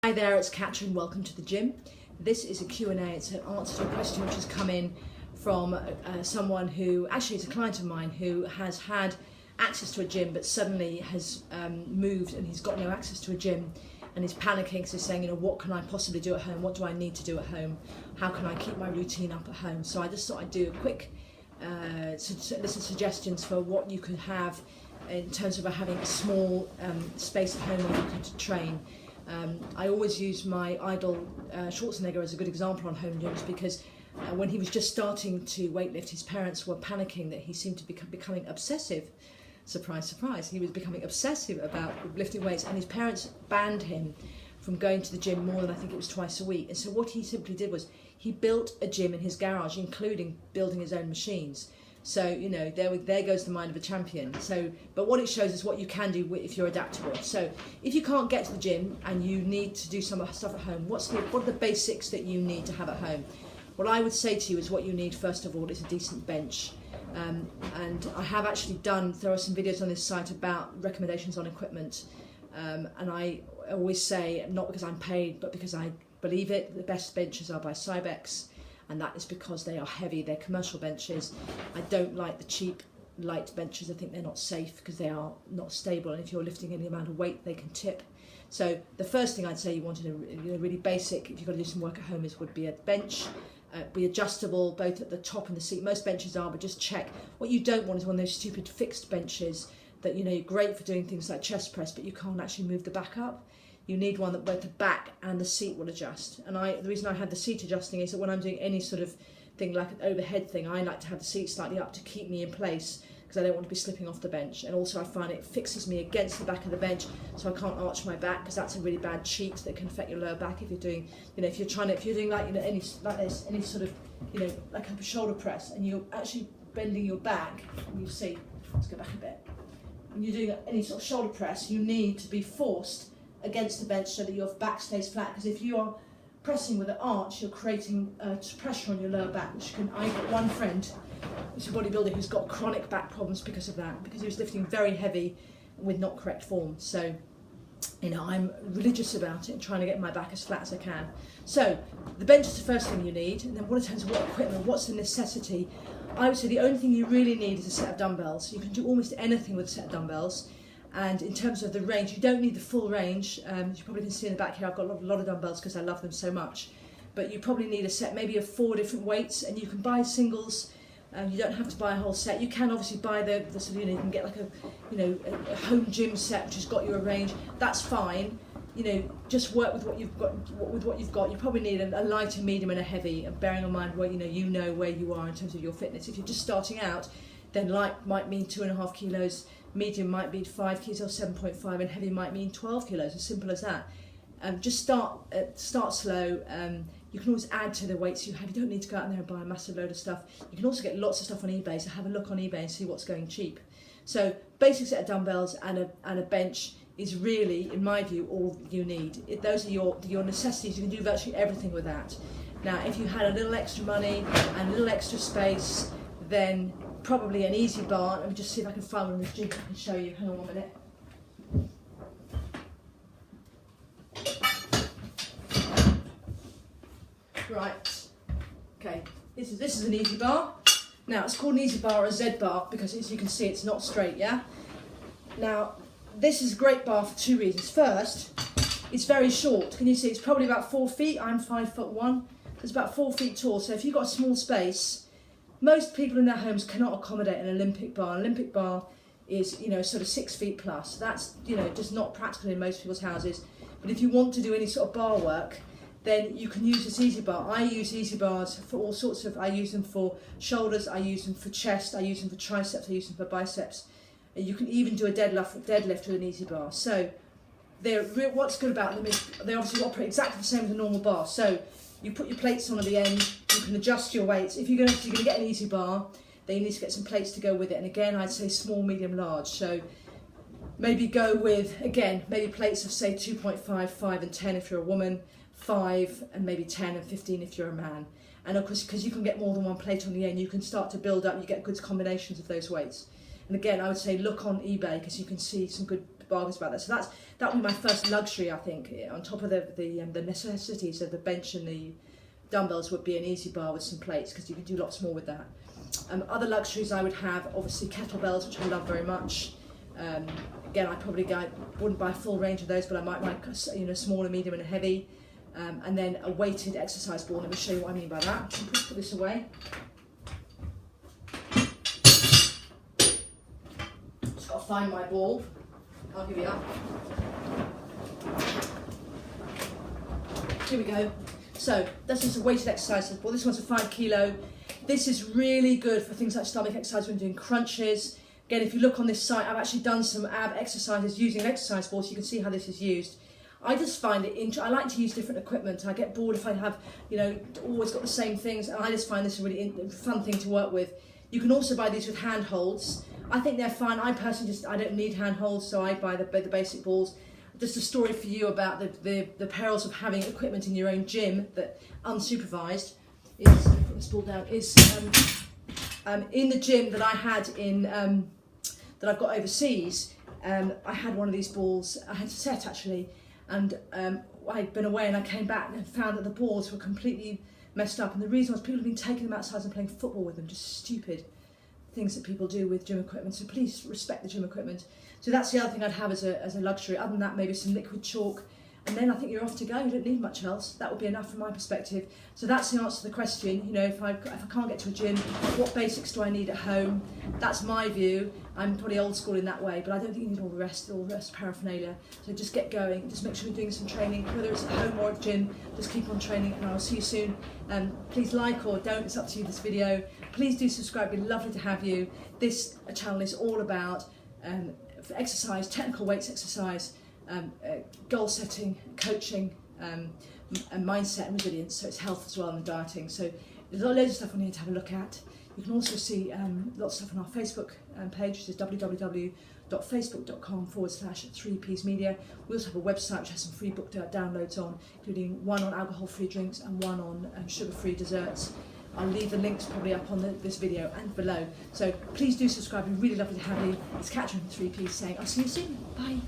Hi there, it's Katrin. Welcome to the gym. This is a Q&A. It's an answer to a question which has come in from someone who actually is a client of mine who has had access to a gym but suddenly has moved and he's got no access to a gym and he's panicking because he's saying, you know, what can I possibly do at home? What do I need to do at home? How can I keep my routine up at home? So I just thought I'd do a quick list of suggestions for what you could have in terms of having a small space at home where you could train. I always use my idol Schwarzenegger as a good example on home gyms because when he was just starting to weightlift, his parents were panicking that he seemed to be becoming obsessive. Surprise, surprise, he was becoming obsessive about lifting weights, and his parents banned him from going to the gym more than I think it was twice a week. And so what he simply did was he built a gym in his garage, including building his own machines. So, you know, there goes the mind of a champion. So, but what it shows is what you can do if you're adaptable. So if you can't get to the gym and you need to do some stuff at home, what are the basics that you need to have at home? What I would say to you is what you need first of all is a decent bench. And I have actually there are some videos on this site about recommendations on equipment. And I always say, not because I'm paid, but because I believe it, the best benches are by Cybex. And that is because they are heavy, they're commercial benches. I don't like the cheap, light benches. I think they're not safe because they are not stable, and if you're lifting any amount of weight, they can tip. So the first thing I'd say you want in a really basic, if you've got to do some work at home, would be a bench. Be adjustable both at the top and the seat. Most benches are, but just check. What you don't want is one of those stupid fixed benches that, you know, you're great for doing things like chest press, but you can't actually move the back up. You need one that both the back and the seat will adjust. And the reason I had the seat adjusting is that when I'm doing any sort of thing like an overhead thing, I like to have the seat slightly up to keep me in place because I don't want to be slipping off the bench. And also I find it fixes me against the back of the bench so I can't arch my back, because that's a really bad cheat that can affect your lower back if you're doing, you know, if you're doing like, you know, any sort of, you know, like a shoulder press and you're actually bending your back, and you see, let's go back a bit. When you're doing any sort of shoulder press, you need to be forced against the bench so that your back stays flat, because if you are pressing with an arch, you're creating pressure on your lower back, which I've got one friend who's a bodybuilder who's got chronic back problems because of that, because he was lifting very heavy with not correct form. So, you know, I'm religious about it and trying to get my back as flat as I can. So the bench is the first thing you need, and then what in terms of what equipment, what's the necessity? I would say the only thing you really need is a set of dumbbells. You can do almost anything with a set of dumbbells. And in terms of the range, you don't need the full range. You probably can see in the back here, I've got a lot of dumbbells because I love them so much. But you probably need a set maybe of 4 different weights, and you can buy singles. You don't have to buy a whole set. You can obviously buy the sort of, you know, you can get like a home gym set which has got you a range. That's fine. You know, just work with what you've got. You probably need a light, a medium, and a heavy. And bearing in mind where you know where you are in terms of your fitness. If you're just starting out, then light might mean 2.5 kilos. Medium might be 5 kilos or 7.5, and heavy might mean 12 kilos, as simple as that. Just start slow. You can always add to the weights you have. You don't need to go out there and buy a massive load of stuff. You can also get lots of stuff on eBay, so have a look on eBay and see what's going cheap. So basic set of dumbbells and a bench is really, in my view, all you need. Those are your necessities. You can do virtually everything with that. Now, if you had a little extra money and a little extra space, then probably an easy bar. Let me just see if I can find one in the gym. I can show you. Hang on 1 minute. Right. Okay. This is an easy bar. Now it's called an easy bar or a Z bar because, as you can see, it's not straight. Yeah. Now this is a great bar for 2 reasons. First, it's very short. Can you see? It's probably about 4 feet. I'm 5'1". It's about 4 feet tall. So if you've got a small space, most people in their homes cannot accommodate an Olympic bar. An Olympic bar is, you know, sort of 6 feet plus. That's, you know, just not practical in most people's houses. But if you want to do any sort of bar work, then you can use this easy bar. I use easy bars for all sorts of, I use them for shoulders, I use them for chest, I use them for triceps, I use them for biceps. And you can even do a deadlift with an easy bar. So what's good about them is they obviously operate exactly the same as a normal bar. So you put your plates on at the end, you can adjust your weights. If you're going to get an easy bar, then you need to get some plates to go with it. And again, I'd say small, medium, large. So maybe go with, again, maybe plates of say 2.5, 5 and 10 if you're a woman, 5 and maybe 10 and 15 if you're a man. And of course, because you can get more than one plate on the end, you can start to build up, you get good combinations of those weights. And again, I would say look on eBay because you can see some good bar goes about that. So that would be my first luxury, I think, on top of the necessities of the bench and the dumbbells would be an easy bar with some plates, because you can do lots more with that. Other luxuries I would have, obviously kettlebells, which I love very much. Again, I wouldn't buy a full range of those, but I might buy, you know, smaller, medium and heavy. And then a weighted exercise ball. Let me show you what I mean by that. Just put this away. Just got to find my ball. I'll give you that. Here we go. So this is a weighted exercise ball. This one's a 5 kilo. This is really good for things like stomach exercise when doing crunches. Again, if you look on this site, I've actually done some ab exercises using an exercise ball, so you can see how this is used. I just find it I like to use different equipment. I get bored if I have, you know, always got the same things, and I just find this a really fun thing to work with. You can also buy these with handholds. I think they're fine. I personally I don't need handholds, so I buy the basic balls. Just a story for you about the perils of having equipment in your own gym that unsupervised is, put this ball down, is in the gym that I had in, that I've got overseas. I had one of these balls, I had a set actually, and I'd been away and I came back and found that the balls were completely messed up, and the reason was people have been taking them outside and playing football with them, just stupid things that people do with gym equipment. So please respect the gym equipment. So that's the other thing I'd have as a luxury. Other than that, maybe some liquid chalk, and then I think you're off to go. You don't need much else. That would be enough from my perspective. So that's the answer to the question. You know, if I can't get to a gym, what basics do I need at home? That's my view. I'm probably old school in that way, but I don't think you need all the rest paraphernalia. So just get going. Just make sure you're doing some training, whether it's at home or at gym. Just keep on training, and I'll see you soon. Please like or don't. It's up to you. This video. Please do subscribe. It'd be lovely to have you. This channel is all about exercise, technical weights exercise, goal setting, coaching, and mindset and resilience. So it's health as well and dieting. So there's loads of stuff on here to have a look at. You can also see lots of stuff on our Facebook page, which is www.facebook.com/3Ps Media. We also have a website which has some free book downloads on, including one on alcohol-free drinks and one on sugar-free desserts. I'll leave the links probably up on this video and below. So please do subscribe. It'd be really lovely to have you. It's Catherine from 3Ps saying I'll see you soon. Bye.